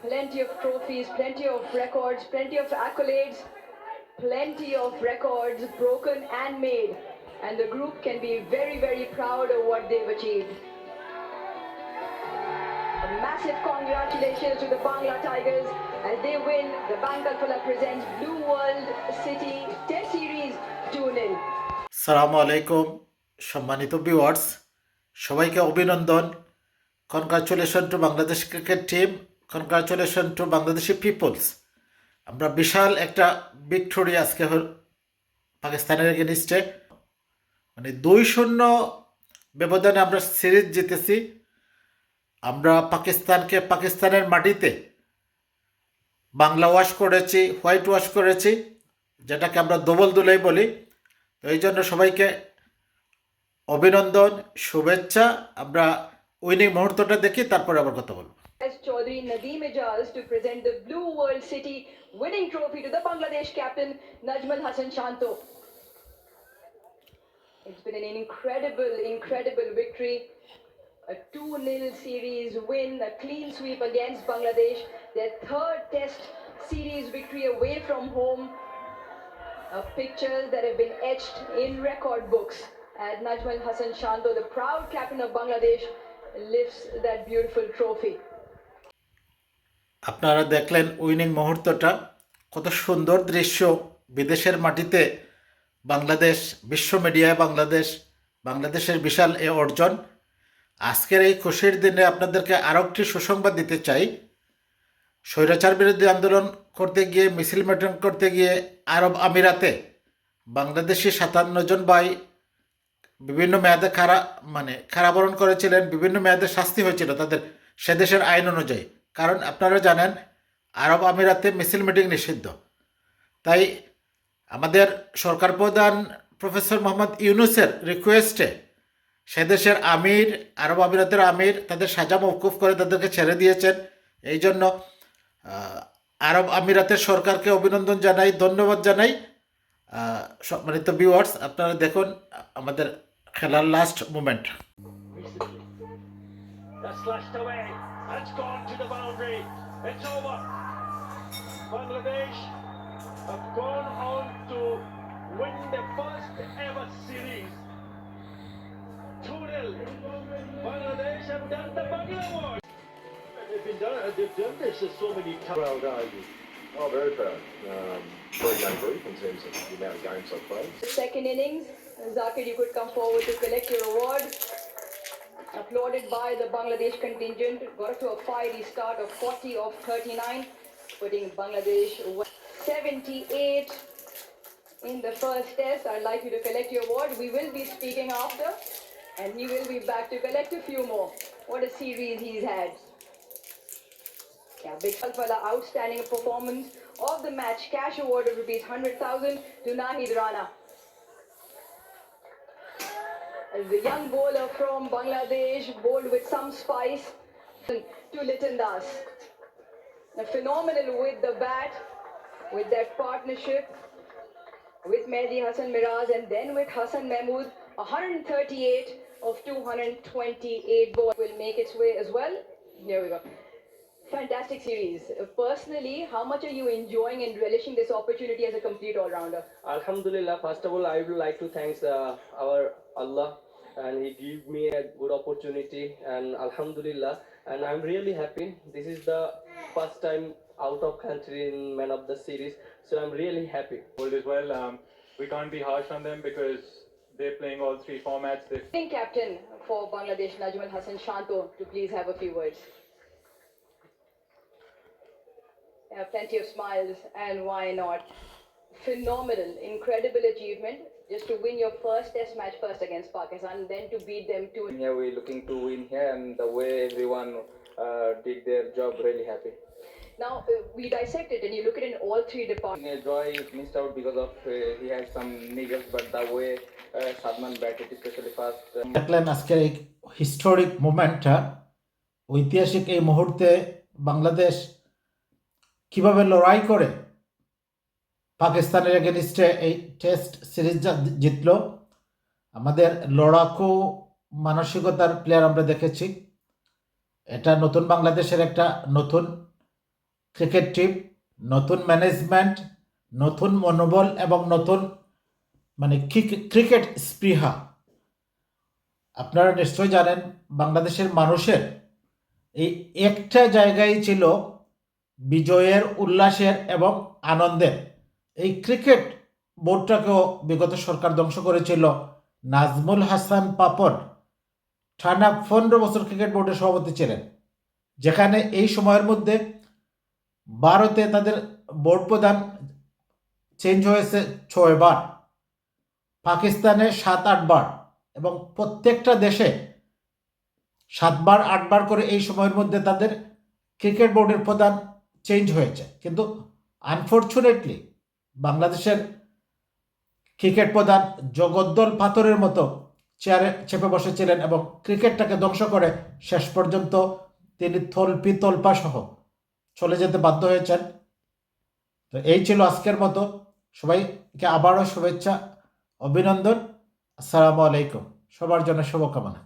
Plenty of trophies, plenty of records, plenty of accolades, plenty of records broken and made. And the group can be very, very proud of what they've achieved. A massive congratulations to the Bangla Tigers as they win. The Bank Alfala presents Blue World City Test Series 2-0. সালামু আলাইকুম সম্মানিত viewers, সবাইকে অভিনন্দন। Congratulation to Bangladesh cricket team, congratulation to Bangladeshi peoples. আমরা বিশাল একটা victory আজকে পাকিস্তানের এগেনিস্টে, মানে 2-0 ব্যবধানে আমরা সিরিজ জিতেছি। আমরা পাকিস্তানকে পাকিস্তানের মাটিতে বাংলা ওয়াশ করেছি, হোয়াইট ওয়াশ করেছি, যেটাকে আমরা দোবল দুলাই বলি। তো এই জন্য সবাইকে অভিনন্দন, শুভেচ্ছা। আমরা উইনিং মুহূর্তটা দেখি, তারপরে আবার কথা বলবো। Chaudhry Nadeem Ijaz to present the Blue World City winning trophy to the Bangladesh captain Najmal Hassan Shanto. It's been an incredible victory. A 2-0 series win, a clean sweep against Bangladesh. Their third test series victory away from home. Pictures that have been etched in record books as Najmal Hassan Shanto, the proud captain of Bangladesh, lifts that beautiful trophy. আপনারা দেখলেন winning মুহূর্তটা, কত সুন্দর দৃশ্য। বিদেশের মাটিতে বাংলাদেশ, বিশ্ব মিডিয়ায় বাংলাদেশের বিশাল এ অর্জন। আজকের এই খুশির দিনে আপনাদেরকে আরও একটি সুসংবাদ দিতে চাই। স্বৈরাচার বিরোধী আন্দোলন করতে গিয়ে, মিছিল মিটিং করতে গিয়ে আরব আমিরাতে বাংলাদেশি 57 জন ভাই বিভিন্ন মেয়াদে কারাবরণ করেছিলেন, বিভিন্ন মেয়াদে শাস্তি হয়েছিল তাদের সে দেশের আইন অনুযায়ী। কারণ আপনারা জানেন আরব আমিরাতে মিছিল মিটিং নিষিদ্ধ। তাই আমাদের সরকার প্রধান প্রফেসর মোহাম্মদ ইউনূসের রিকোয়েস্টে সে দেশের আমির, আরব আমিরাতের আমির তাদের সাজা মওকুফ করে তাদেরকে ছেড়ে দিয়েছেন। এই জন্য আরব আমিরাতের সরকারকে অভিনন্দন জানাই, ধন্যবাদ জানাই। সম্মানিত ভিউয়ার্স, আপনারা দেখুন আমাদের খেলার last moment. That's slashed away. It's gone to the boundary. It's over. Bangladesh have gone on to win the first ever series. 2-0. Bangladesh have done the Bangla Award. They've done this so many times. Well, no, oh, very proud. Very young group in terms of the amount of games I've played. Second innings, Zakir, you could come forward to collect your award. Applauded by the Bangladesh contingent, got to a fiery start of 40 of 39, putting Bangladesh 78 in the first test. I'd like you to collect your award. We will be speaking after, and he will be back to collect a few more. What a series he's had. Yeah, big Alfala, outstanding performance of the match. Cash award of rupees 100,000 to Nahid Rana. As the young bowler from Bangladesh bowled with some spice to Liton Das. Phenomenal with the bat, with that partnership with Mehdi Hassan Miraz and then with Hassan Mahmood. 138 of 228 balls will make its way as well. Here we go. Fantastic series. Personally, how much are you enjoying and relishing this opportunity as a complete all-rounder? Alhamdulillah, first of all, I would like to thank our Allah, and He gave me a good opportunity, and Alhamdulillah, and I'm really happy. This is the first time out of country in Man of the Series, so I'm really happy. As well, we can't be harsh on them because they're playing all three formats. Captain for Bangladesh, Najmal Hassan Shanto, to please have a few words. Plenty of smiles, and why not? Phenomenal, incredible achievement just to win your first test match first against Pakistan, then to beat them too. Here we're looking to win here, and the way everyone did their job, really happy. Now we dissect it and you look at it in all three departments. Joy missed out because of he had some niggles, but the way Sadman batted, especially fast. দেখলেন আজকের এই historic মোমেন্টটা, ঐতিহাসিক এই মুহূর্তে বাংলাদেশ কিভাবে লড়াই করে পাকিস্তানের এগেনিস্টে এই টেস্ট সিরিজ জিতল। আমাদের লড়াকু মানসিকতার প্লেয়ার আমরা দেখেছি। এটা নতুন বাংলাদেশের একটা নতুন ক্রিকেট টিম, নতুন ম্যানেজমেন্ট, নতুন মনোবল এবং নতুন মানে ক্রিকেট স্পৃহা। আপনারা নিশ্চয় জানেন বাংলাদেশের মানুষের এই একটা জায়গায় ছিল বিজয়ের, উল্লাসের এবং আনন্দের। এই ক্রিকেট বোর্ডটাকেও বিগত সরকার ধ্বংস করেছিল। নাজমুল হাসান পাপন টানা 15 বছর ক্রিকেট বোর্ডের সভাপতি ছিলেন, যেখানে এই সময়ের মধ্যে ভারতে তাদের বোর্ড প্রধান চেঞ্জ হয়েছে 6 বার, পাকিস্তানে 7-8 বার এবং প্রত্যেকটা দেশে 7 বার 8 বার করে এই সময়ের মধ্যে তাদের ক্রিকেট বোর্ডের প্রধান চেঞ্জ হয়েছে। কিন্তু আনফর্চুনেটলি বাংলাদেশের ক্রিকেট প্রধান জগদ্দল পাথরের মতো চেয়ারে চেপে বসেছিলেন এবং ক্রিকেটটাকে ধ্বংস করে শেষ পর্যন্ত তিনি তল্পা সহ চলে যেতে বাধ্য হয়েছেন। তো এই ছিল আজকের মতো। সবাইকে আবারও শুভেচ্ছা, অভিনন্দন। আসসালামু আলাইকুম। সবার জন্য শুভকামনা।